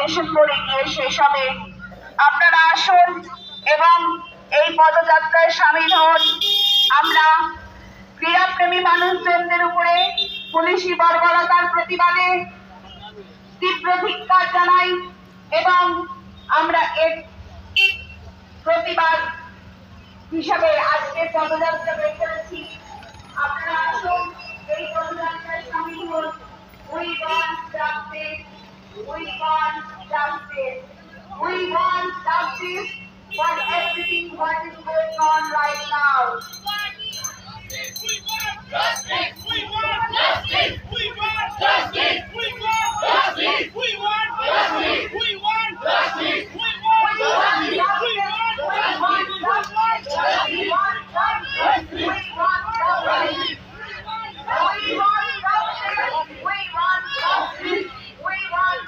ডিসেম্বরে গিয়ে শেষ হবে। আপনারা আসুন এবং এই পদযাত্রায় সামিল হন। আমরা ক্রীড়াপ্রেমী মানুষজনদের উপরে পুলিশি বর্বরতার প্রতিবাদে তীব্র ধিক্কার জানাই এবং আমরা এর প্রতিবাদ হিসাবে আজকে পদযাত্রা বের করেছি। আপনারা আসুন এই পদযাত্রায় সামিল হন। We want justice. We want justice. We want justice for everything what is going on right now. Justice! We want justice! We want justice! We want justice! We want